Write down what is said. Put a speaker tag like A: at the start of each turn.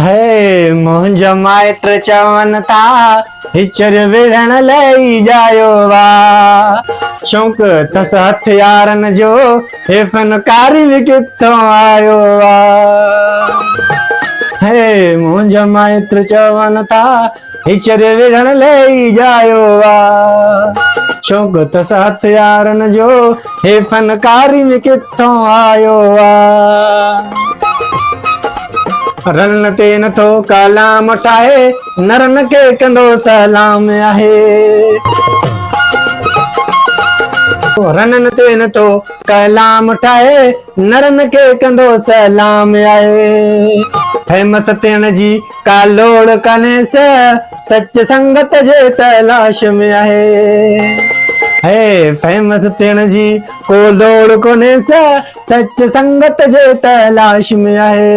A: है मुंज माइट चवन था हिचर विढ़ण लई जायो वा शौक तस हथियारन जो हे फनकारी भी किथों आयो वा है मुंज माइट चवन था हिचर विढ़ण लई जायो वा शौक तस हथियारन जो हे फनकारी भी किथों आयो वा रन ते नथो कलाम ठाहे नरन के कंदो सलाम आहे रनन ते नथो कलाम ठाहे नरन के कंदो सलाम आहे फेमस थियण जी का लोड़ कने से सच संगत जे तलाश में आहे है फेमस थियण जी को लोड़ कोने से सच संगत जे तलाश में आहे।